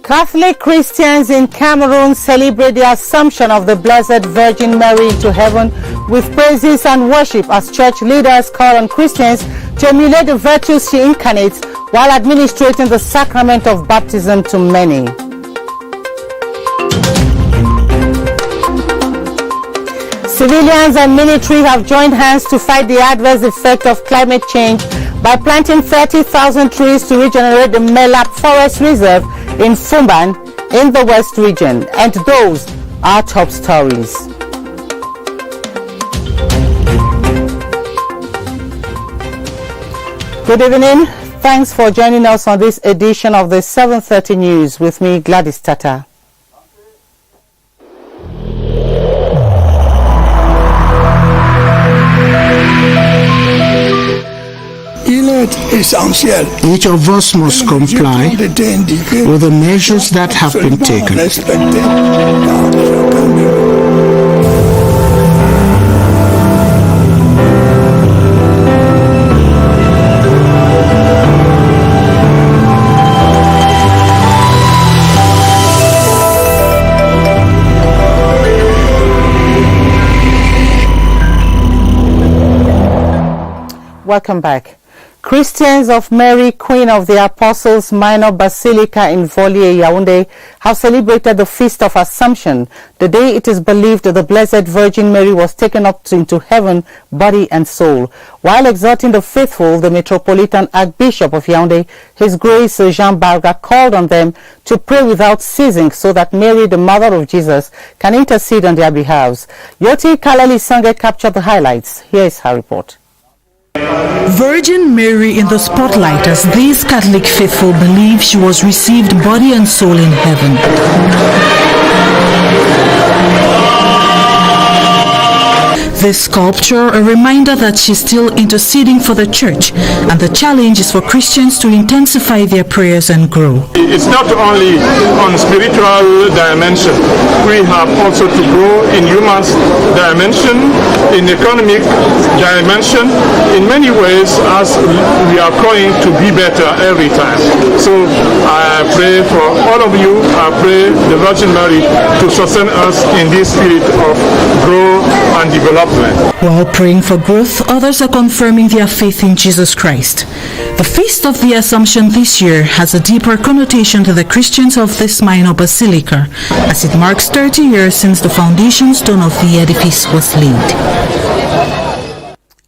Catholic Christians in Cameroon celebrate the Assumption of the Blessed Virgin Mary into heaven with praises and worship as church leaders call on Christians to emulate the virtues she incarnates while administrating the sacrament of baptism to many. Civilians and military have joined hands to fight the adverse effect of climate change by planting 30,000 trees to regenerate the Melap Forest Reserve in Fumban in the West region. And those are top stories. Good evening. Thanks for joining us on this edition of the 7:30 News with me, Gladys Tata. Each of us must comply with the measures that have been taken. Welcome back. Christians of Mary, Queen of the Apostles Minor Basilica in Volier, Yaoundé, have celebrated the Feast of Assumption, the day it is believed the Blessed Virgin Mary was taken up into heaven, body and soul. While exhorting the faithful, the Metropolitan Archbishop of Yaoundé, His Grace Jean Barga, called on them to pray without ceasing so that Mary, the Mother of Jesus, can intercede on their behalves. Yoti Kalali Sange captured the highlights. Here is her report. Virgin Mary in the spotlight as these Catholic faithful believe she was received body and soul in heaven. This sculpture, a reminder that she's still interceding for the church, and the challenge is for Christians to intensify their prayers and grow. It's not only on spiritual dimension. We have also to grow in human dimension, in economic dimension, in many ways, as we are trying to be better every time. So I pray for all of you. I pray the Virgin Mary to sustain us in this spirit of growth and development. While praying for growth, others are confirming their faith in Jesus Christ. The Feast of the Assumption this year has a deeper connotation to the Christians of this minor basilica, as it marks 30 years since the foundation stone of the edifice was laid.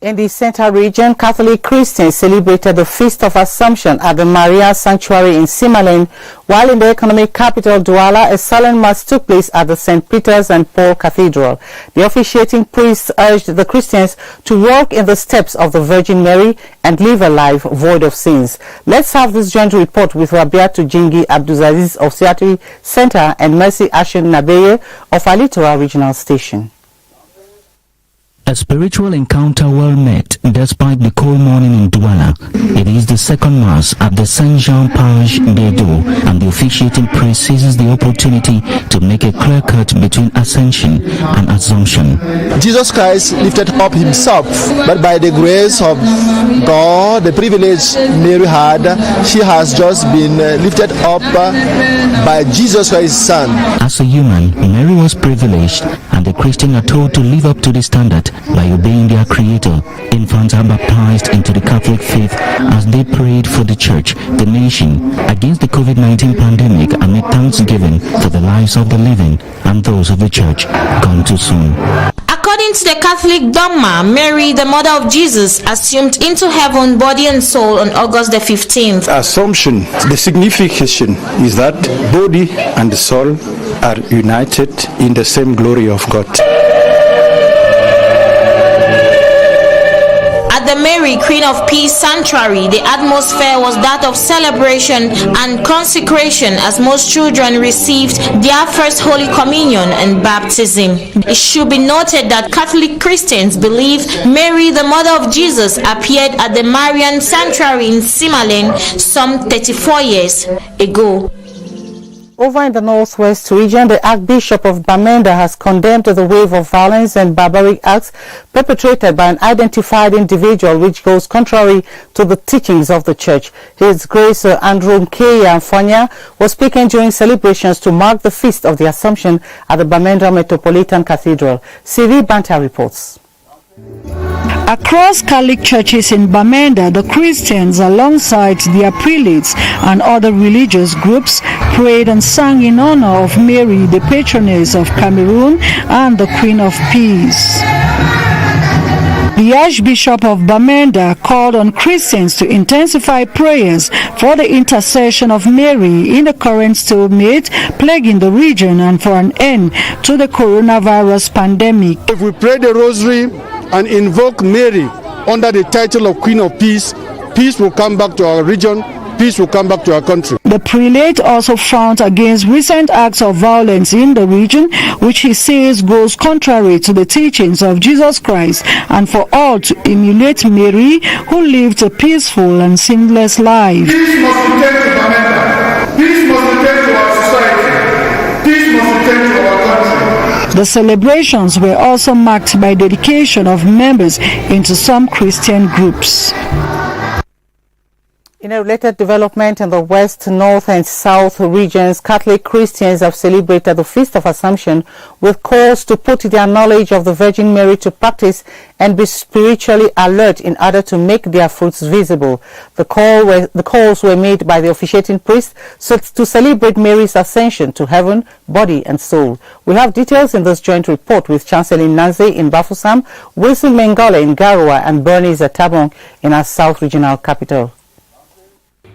In the Central region, Catholic Christians celebrated the Feast of Assumption at the Maria Sanctuary in Simalen, while in the economic capital, Douala, a solemn mass took place at the St. Peter's and Paul Cathedral. The officiating priests urged the Christians to walk in the steps of the Virgin Mary and live a life void of sins. Let's have this joint report with Rabiatu Jingi Abdulaziz of Siatri Center and Mercy Ashen Nabeye of Alitora Regional Station. A spiritual encounter well met despite the cold morning in Douala. It is the second mass at the Saint Jean Parish Bedo, and the officiating priest seizes the opportunity to make a clear cut between Ascension and Assumption. Jesus Christ lifted up himself, but by the grace of God, the privilege Mary had, she has just been lifted up by Jesus Christ's Son. As a human, Mary was privileged, and the Christians are told to live up to the standard by obeying their Creator. Infants are baptized into the Catholic faith as they prayed for the church, the nation, against the COVID-19 pandemic, amid thanksgiving for the lives of the living and those of the church gone too soon. According to the Catholic dogma, Mary, the Mother of Jesus, assumed into heaven body and soul on August the 15th. Assumption, the signification is that body and soul are united in the same glory of God. At the Mary, Queen of Peace Sanctuary, the atmosphere was that of celebration and consecration as most children received their first Holy Communion and baptism. It should be noted that Catholic Christians believe Mary, the Mother of Jesus, appeared at the Marian Sanctuary in Simalen some 34 years ago. Over in the northwest region, the Archbishop of Bamenda has condemned the wave of violence and barbaric acts perpetrated by an identified individual which goes contrary to the teachings of the Church. His Grace Andrew Mkeya was speaking during celebrations to mark the Feast of the Assumption at the Bamenda Metropolitan Cathedral. CV Banta reports. Across Catholic churches in Bamenda, the Christians, alongside their prelates and other religious groups, prayed and sang in honor of Mary, the patroness of Cameroon and the Queen of Peace. The Archbishop of Bamenda called on Christians to intensify prayers for the intercession of Mary in the current stalemate plaguing the region and for an end to the coronavirus pandemic. If we pray the rosary and invoke Mary under the title of Queen of Peace, peace will come back to our region, peace will come back to our country. The prelate also frowned against recent acts of violence in the region, which he says goes contrary to the teachings of Jesus Christ, and for all to emulate Mary, who lived a peaceful and sinless life. Peace must return to Bamenda. Peace must return to our society. Peace must return to our country. The celebrations were also marked by dedication of members into some Christian groups. In a related development in the west, north and south regions, Catholic Christians have celebrated the Feast of Assumption with calls to put their knowledge of the Virgin Mary to practice and be spiritually alert in order to make their fruits visible. The calls were made by the officiating priest to celebrate Mary's ascension to heaven, body and soul. We have details in this joint report with Chancellor Nanze in Bafoussam, Wilson Mengole in Garoua and Bernice Tabong in our south regional capital.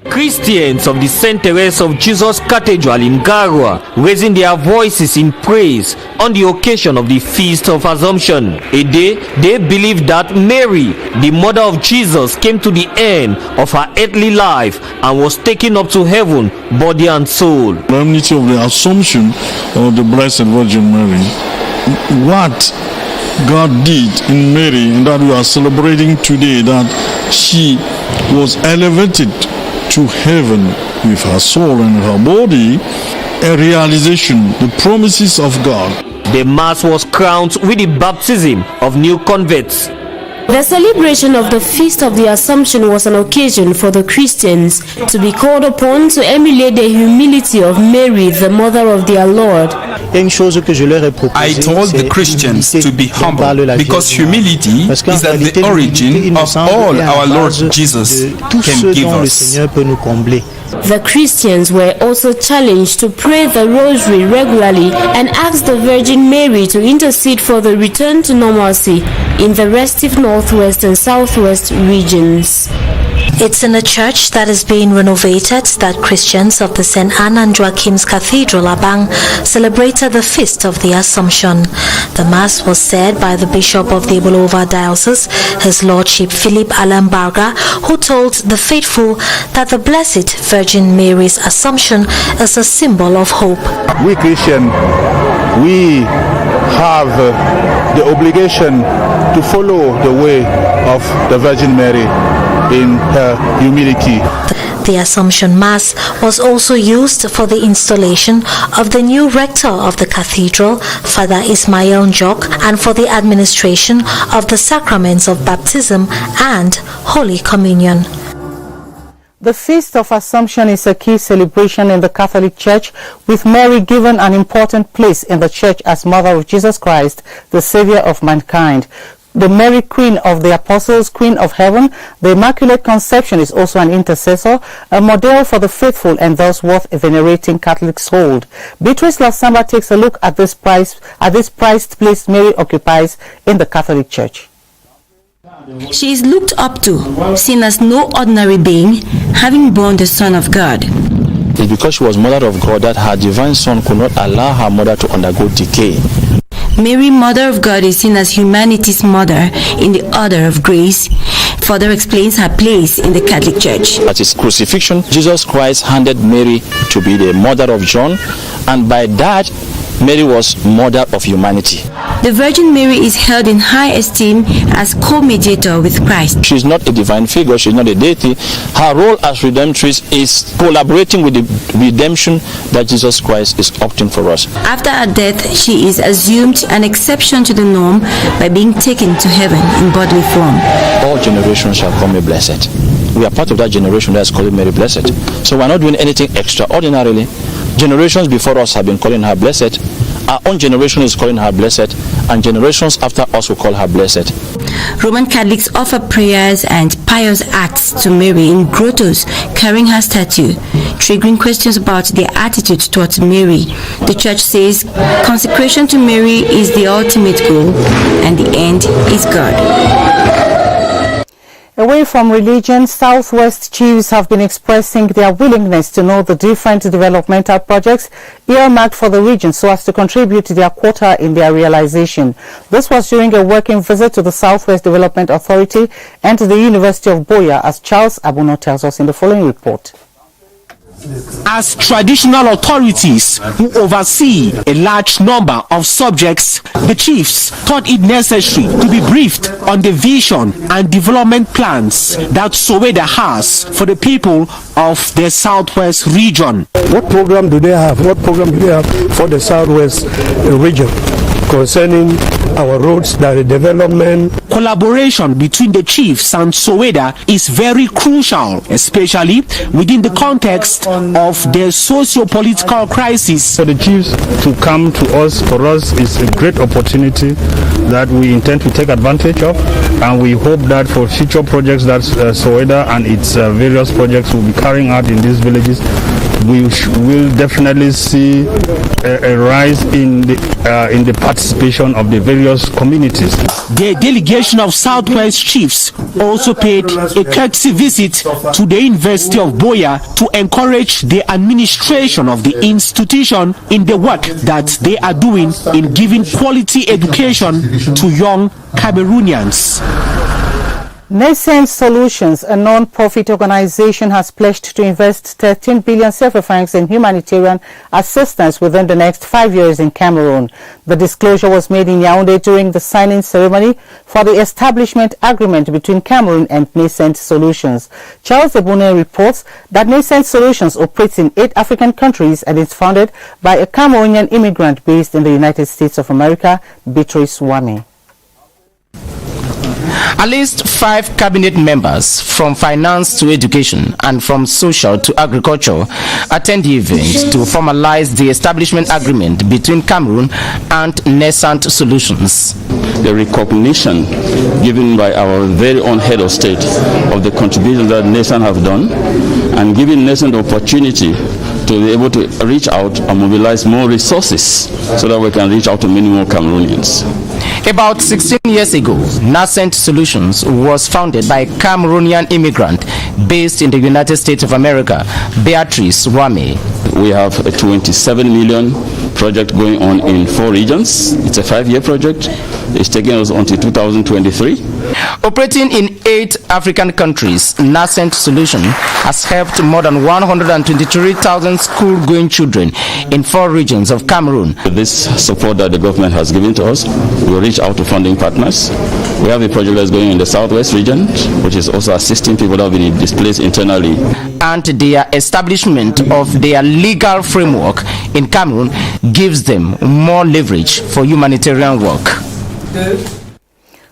Christians of the St. Teresa of Jesus Cathedral in Garoua raising their voices in praise on the occasion of the Feast of Assumption, a day they believe that Mary, the mother of Jesus, came to the end of her earthly life and was taken up to heaven, body and soul. Solemnity of the Assumption of the Blessed Virgin Mary. What God did in Mary, and that we are celebrating today, that she was elevated to heaven with her soul and her body, a realization, the promises of God. The Mass was crowned with the baptism of new converts. The celebration of the Feast of the Assumption was an occasion for the Christians to be called upon to emulate the humility of Mary, the mother of their Lord. I told the Christians to be humble because humility is at the origin of all our Lord Jesus can give us. The Christians were also challenged to pray the Rosary regularly and ask the Virgin Mary to intercede for the return to normalcy in the restive northwest and southwest regions. It's in a church that is being renovated that Christians of the St. Anne and Joachim's Cathedral, Abang, celebrated the Feast of the Assumption. The Mass was said by the Bishop of the Bolova Diocese, His Lordship Philip Alambarga, who told the faithful that the Blessed Virgin Mary's Assumption is a symbol of hope. We Christians, we have the obligation to follow the way of the Virgin Mary in her humility. The Assumption Mass was also used for the installation of the new rector of the cathedral, Father Ismail Njok, and for the administration of the sacraments of baptism and Holy Communion. The Feast of Assumption is a key celebration in the Catholic Church, with Mary given an important place in the Church as Mother of Jesus Christ, the Savior of mankind. The Mary, Queen of the Apostles, Queen of Heaven, the Immaculate Conception is also an intercessor, a model for the faithful and thus worth venerating Catholics hold. Beatrice Lasamba takes a look at this prized place Mary occupies in the Catholic Church. She is looked up to, seen as no ordinary being, having borne the Son of God. It's because she was Mother of God that her divine Son could not allow her mother to undergo decay. Mary, Mother of God, is seen as humanity's mother in the order of grace. Further explains her place in the Catholic Church. At his crucifixion, Jesus Christ handed Mary to be the mother of John, and by that, Mary was mother of humanity. The Virgin Mary is held in high esteem as co-mediator with Christ. She is not a divine figure, she is not a deity. Her role as redemptress is collaborating with the redemption that Jesus Christ is opting for us. After her death, she is assumed an exception to the norm by being taken to heaven in bodily form. All generations shall call me blessed. We are part of that generation that is called Mary Blessed. So we're not doing anything extraordinarily. Generations before us have been calling her blessed. Our own generation is calling her blessed, and generations after us will call her blessed. Roman Catholics offer prayers and pious acts to Mary in grottos carrying her statue, triggering questions about their attitude towards Mary. The Church says consecration to Mary is the ultimate goal, and the end is God. Away from religion, Southwest chiefs have been expressing their willingness to know the different developmental projects earmarked for the region so as to contribute to their quota in their realization. This was during a working visit to the Southwest Development Authority and to the University of Boya, as Charles Abuno tells us in the following report. As traditional authorities who oversee a large number of subjects, the chiefs thought it necessary to be briefed on the vision and development plans that Soweto has for the people of the Southwest region. What program do they have? What program do they have for the Southwest region concerning our roads, the development? Collaboration between the chiefs and Soweto is very crucial, especially within the context of the socio-political crisis. For the chiefs to come to us, for us, is a great opportunity that we intend to take advantage of, and we hope that for future projects that Soweto and its various projects will be carrying out in these villages, we will definitely see a rise in the participation of the various communities. The delegation of Southwest chiefs also paid a courtesy visit to the University of Boya to encourage the administration of the institution in the work that they are doing in giving quality education to young Cameroonians. Nascent Solutions, a non-profit organization, has pledged to invest 13 billion CFA francs in humanitarian assistance within the next 5 years in Cameroon. The disclosure was made in Yaoundé during the signing ceremony for the establishment agreement between Cameroon and Nascent Solutions. Charles Ebune reports that Nascent Solutions operates in 8 African countries and is founded by a Cameroonian immigrant based in the United States of America, Beatrice Wame. At least 5 cabinet members from finance to education and from social to agriculture attend the event to formalize the establishment agreement between Cameroon and Nascent Solutions. The recognition given by our very own head of state of the contribution that Nascent have done, and giving Nascent the opportunity to be able to reach out and mobilize more resources so that we can reach out to many more Cameroonians. About 16 years ago, Nascent Solutions was founded by a Cameroonian immigrant based in the United States of America, Beatrice Wame. We have a 27 million project going on in 4 regions. It's a 5-year project. It's taking us until 2023. Operating in 8 African countries, Nascent Solution has helped more than 123,000 school-going children in 4 regions of Cameroon. With this support that the government has given to us, we will reach out to funding partners. We have a project that's going in the Southwest region, which is also assisting people that have been displaced internally. And their establishment of their legal framework in Cameroon gives them more leverage for humanitarian work.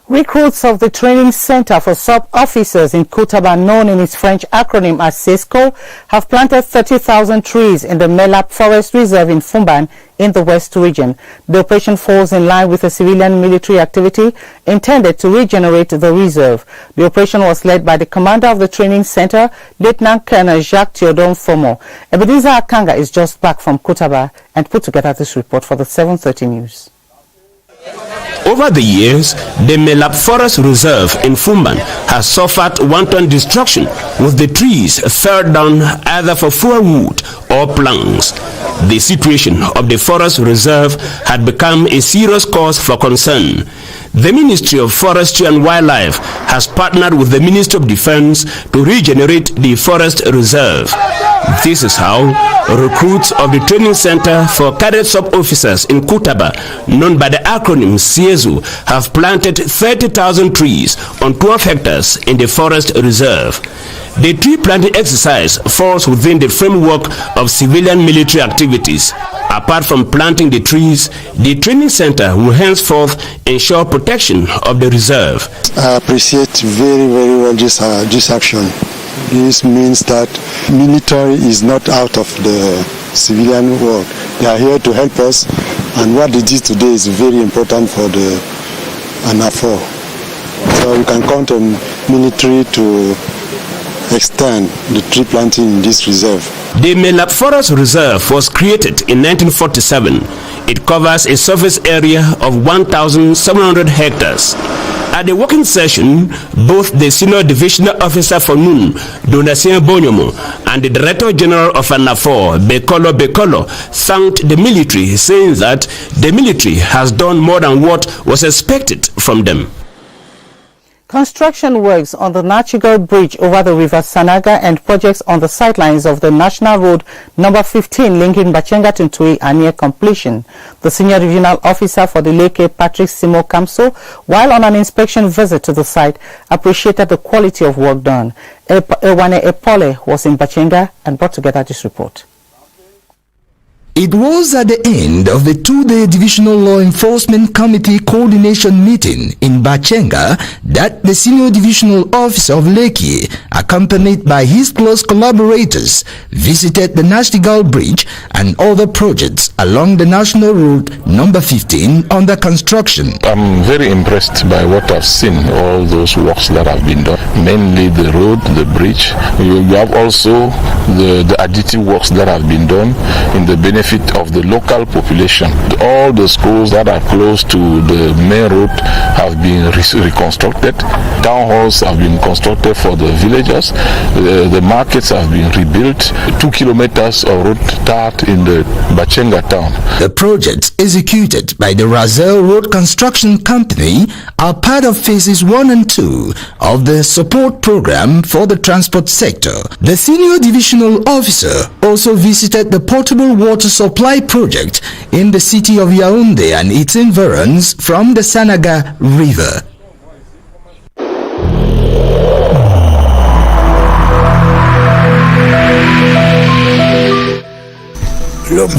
Recruits of the Training Center for Sub-Officers in Koutaba, known in its French acronym as CESCO, have planted 30,000 trees in the Melap Forest Reserve in Fumban in the West region. The operation falls in line with a civilian military activity intended to regenerate the reserve. The operation was led by the commander of the training center, Lieutenant Colonel Jacques Theodore Fomo. Ebenezer Akanga is just back from Koutaba and put together this report for the 7:30 News. Over the years, the Melap Forest Reserve in Fumban has suffered wanton destruction, with the trees felled down either for firewood or planks. The situation of the forest reserve had become a serious cause for concern. The Ministry of Forestry and Wildlife has partnered with the Ministry of Defense to regenerate the forest reserve. This is how recruits of the training center for cadet sub-officers in Kutaba, known by the acronym CIESU, have planted 30,000 trees on 12 hectares in the forest reserve. The tree planting exercise falls within the framework of civilian military activities. Apart from planting the trees, the training center will henceforth ensure protection of the reserve. I appreciate very well this action. This means that military is not out of the civilian world. They are here to help us, and what they did today is very important for the ANAFOR. So we can count on military to extend the tree planting in this reserve. The Melap Forest Reserve was created in 1947. It covers a surface area of 1,700 hectares. At the working session, both the Senior Divisional Officer for NUN, Donatien Bonyomo, and the Director General of ANAFOR, Bekolo, thanked the military, saying that the military has done more than what was expected from them. Construction works on the Nachigal Bridge over the River Sanaga and projects on the sidelines of the National Road number 15 linking Bachenga to Ntui are near completion. The Senior Regional Officer for the Leke, Patrick Simo Kamso, while on an inspection visit to the site, appreciated the quality of work done. Ewane Epole was in Bachenga and brought together this report. It was at the end of the two-day Divisional Law Enforcement Committee coordination meeting in Bachenga that the Senior Divisional Officer of Lekki, accompanied by his close collaborators, visited the Nastigal Bridge and other projects along the National Road number 15 under construction. I'm very impressed by what I've seen, all those works that have been done, mainly the road, the bridge. You have also the additive works that have been done in the benefit of the local population. All the schools that are close to the main road have been reconstructed. Town halls have been constructed for the villagers. The markets have been rebuilt. 2 kilometers of road start in the Bachenga town. The projects executed by the Razel Road Construction Company are part of phases 1 and 2 of the support program for the transport sector. The Senior Divisional Officer also visited the portable water supply project in the city of Yaoundé and its environs from the Sanaga River.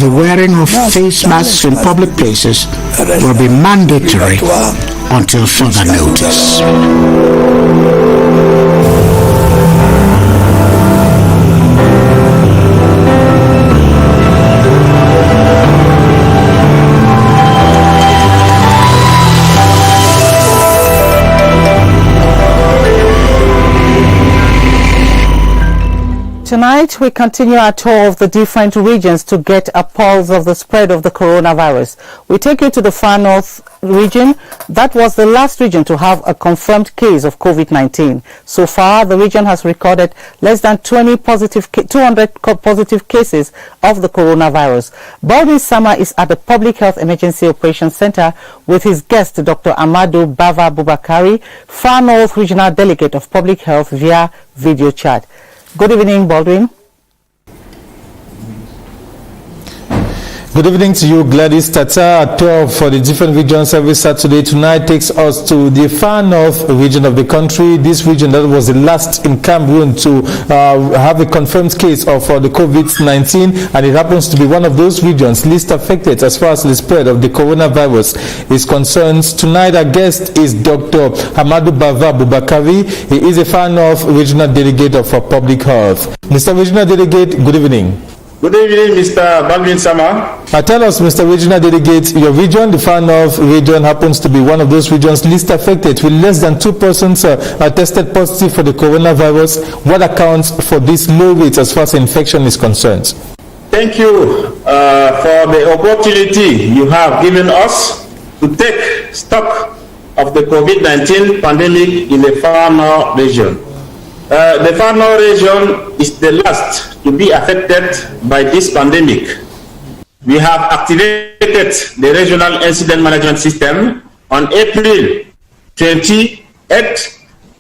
The wearing of face masks in public places will be mandatory until further notice. Tonight, we continue our tour of the different regions to get a pulse of the spread of the coronavirus. We take you to the far north region. That was the last region to have a confirmed case of COVID-19. So far, the region has recorded less than 200 positive cases of the coronavirus. Baldwin Sama is at the Public Health Emergency Operations Center with his guest, Dr. Amadou Bava Bubakari, Far North Regional Delegate of Public Health, via video chat. Good evening, Baldwin. Good evening to you, Gladys. Tata, a tour for the different regions every Saturday tonight takes us to the far north region of the country. This region that was the last in Cameroon to have a confirmed case of the COVID-19, and it happens to be one of those regions least affected as far as the spread of the coronavirus is concerned. Tonight, our guest is Dr. Amadou Bava Bubakari. He is a far north regional delegate of public health. Mr. Regional Delegate, good evening. Good evening, Mr. Balvin Sama. Tell us, Mr. Regional Delegate, your region, the Far North region, happens to be one of those regions least affected, with less than 2 persons tested positive for the coronavirus. What accounts for this low rate as far as infection is concerned? Thank you for the opportunity you have given us to take stock of the COVID-19 pandemic in the Far North region. The Far North region is the last to be affected by this pandemic. We have activated the Regional Incident Management System on April 28,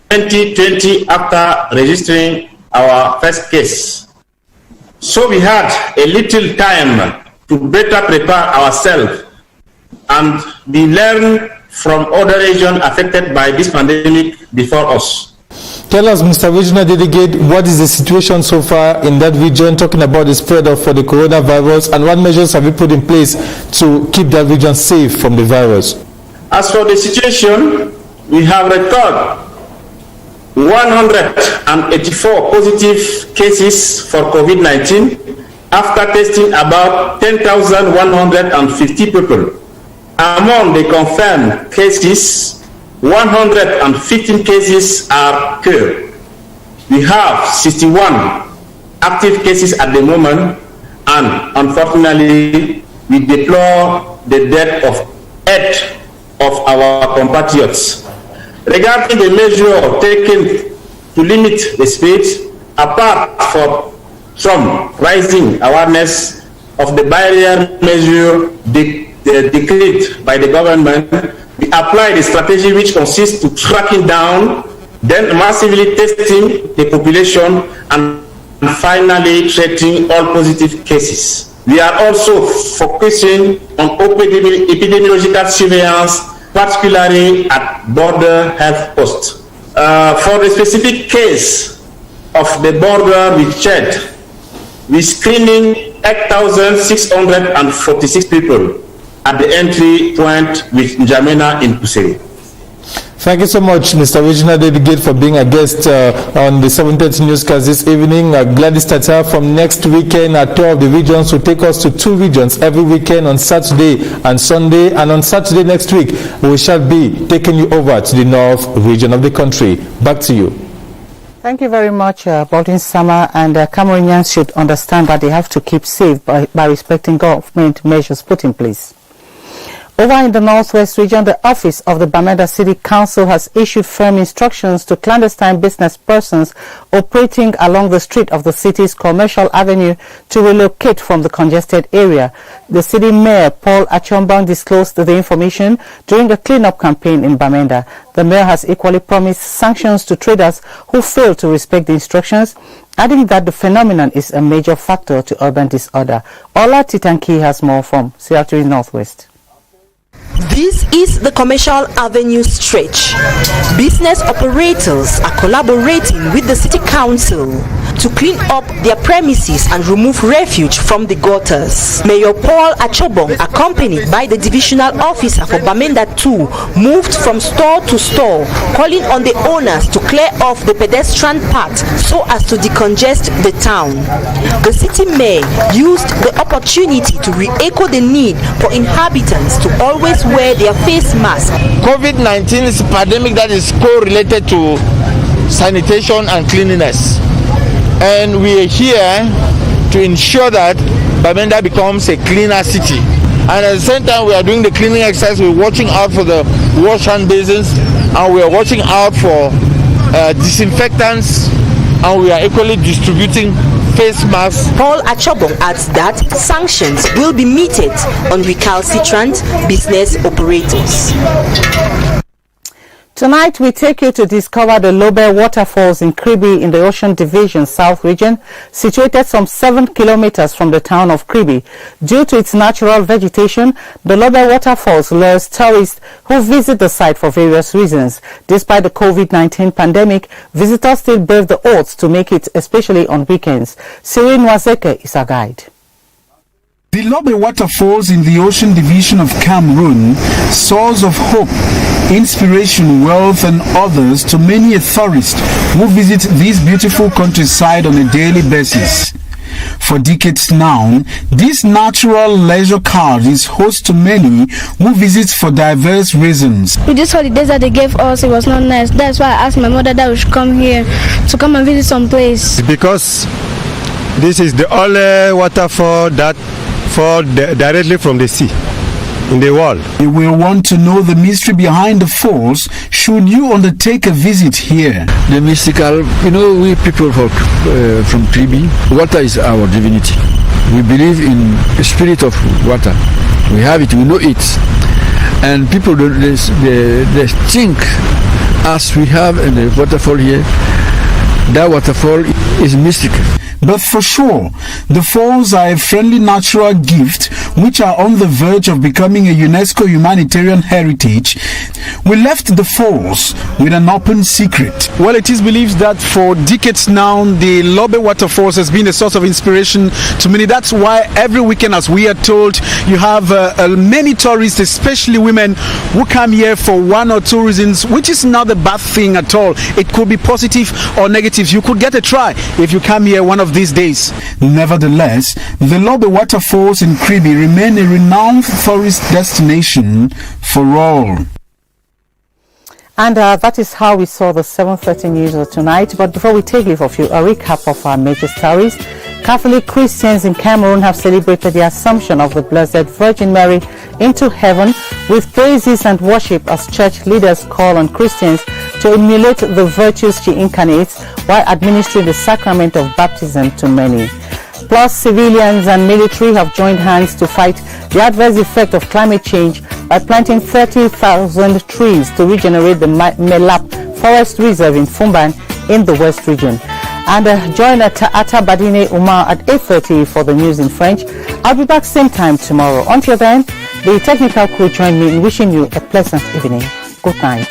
2020 after registering our first case. So we had a little time to better prepare ourselves, and we learn from other regions affected by this pandemic before us. Tell us, Mr. Regional Delegate, what is the situation so far in that region, talking about the spread of the coronavirus, and what measures have you put in place to keep that region safe from the virus? As for the situation, we have recorded 184 positive cases for COVID-19 after testing about 10,150 people. Among the confirmed cases, 115 cases are cured. We have 61 active cases at the moment, and unfortunately, we deplore the death of 8 of our compatriots. Regarding the measure taken to limit the spread, apart from raising awareness of the barrier measure decreed by the government, we apply the strategy which consists to tracking down, then massively testing the population, and finally treating all positive cases. We are also focusing on epidemiological surveillance, particularly at border health posts. For the specific case of the border with Chad, we screening 8,646 people at the entry point with N'Djamena in Kuseri. Thank you so much, Mr. Regional Delegate, for being a guest on the 7:30 newscast this evening. Gladys Tata from next weekend, a tour of the regions will take us to 2 regions every weekend on Saturday and Sunday. And on Saturday next week, we shall be taking you over to the north region of the country. Back to you. Thank you very much, Baldwin Sama. And Cameroonians should understand that they have to keep safe by respecting government measures put in place. Over in the northwest region, the office of the Bamenda City Council has issued firm instructions to clandestine business persons operating along the street of the city's commercial avenue to relocate from the congested area. The city mayor, Paul Achombang, disclosed the information during a cleanup campaign in Bamenda. The mayor has equally promised sanctions to traders who fail to respect the instructions, adding that the phenomenon is a major factor to urban disorder. Ola Titanki has more from Seattle Northwest. This is the Commercial Avenue stretch. Business operators are collaborating with the City Council to clean up their premises and remove refuge from the gutters. Mayor Paul Achobong, accompanied by the divisional officer for Bamenda 2, moved from store to store, calling on the owners to clear off the pedestrian path so as to decongest the town. The city mayor used the opportunity to re-echo the need for inhabitants to always wear their face mask. COVID-19 is a pandemic that is correlated to sanitation and cleanliness. And we are here to ensure that Bamenda becomes a cleaner city. And at the same time we are doing the cleaning exercise, we're watching out for the wash hand basins, and we are watching out for disinfectants, and we are equally distributing face masks. Paul Achobong adds that sanctions will be meted on recalcitrant business operators. Tonight, we take you to discover the Lobe waterfalls in Kribi in the Ocean Division South region, situated some 7 kilometers from the town of Kribi. Due to its natural vegetation, the Lobe waterfalls lures tourists who visit the site for various reasons. Despite the COVID-19 pandemic, visitors still brave the odds to make it, especially on weekends. Sirin Wazeke is our guide. The Lobe waterfalls in the Ocean Division of Cameroon, source of hope, inspiration, wealth and others to many a tourist who visit this beautiful countryside on a daily basis. For decades now, this natural leisure card is host to many who visit for diverse reasons. With this holidays that they gave us, it was not nice. That's why I asked my mother that we should come here to come and visit some place. Because this is the only waterfall that falls directly from the sea in the world. You will want to know the mystery behind the falls should you undertake a visit here. The mystical, we people from Kribi, water is our divinity. We believe in the spirit of water. We have it, we know it. And people, they think as we have in the waterfall here, that waterfall is mystical. But for sure, the falls are a friendly natural gift which are on the verge of becoming a UNESCO humanitarian heritage. We left the falls with an open secret. Well, it is believed that for decades now, the Lobe waterfalls has been a source of inspiration to many. That's why every weekend, as we are told, you have many tourists, especially women, who come here for one or two reasons, which is not a bad thing at all. It could be positive or negative. You could get a try if you come here one of these days. Nevertheless, the Lobe waterfalls in Kribi remain a renowned tourist destination for all. And that is how we saw the 7:30 news of tonight. But before we take leave of you, a recap of our major stories. Catholic Christians in Cameroon have celebrated the Assumption of the Blessed Virgin Mary into heaven with praises and worship as church leaders call on Christians to emulate the virtues she incarnates while administering the sacrament of baptism to many. Plus, civilians and military have joined hands to fight the adverse effect of climate change by planting 30,000 trees to regenerate the Melap Forest Reserve in Fumban in the West region. And join Ata Badine Umar at 8:30 for the news in French. I'll be back same time tomorrow. Until then, the technical crew join me in wishing you a pleasant evening. Good night.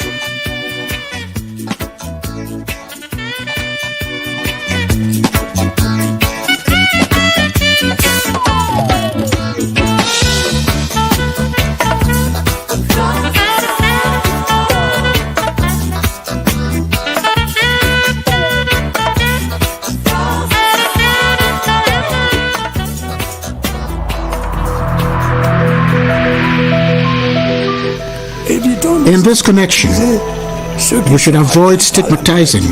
In this connection, we should avoid stigmatizing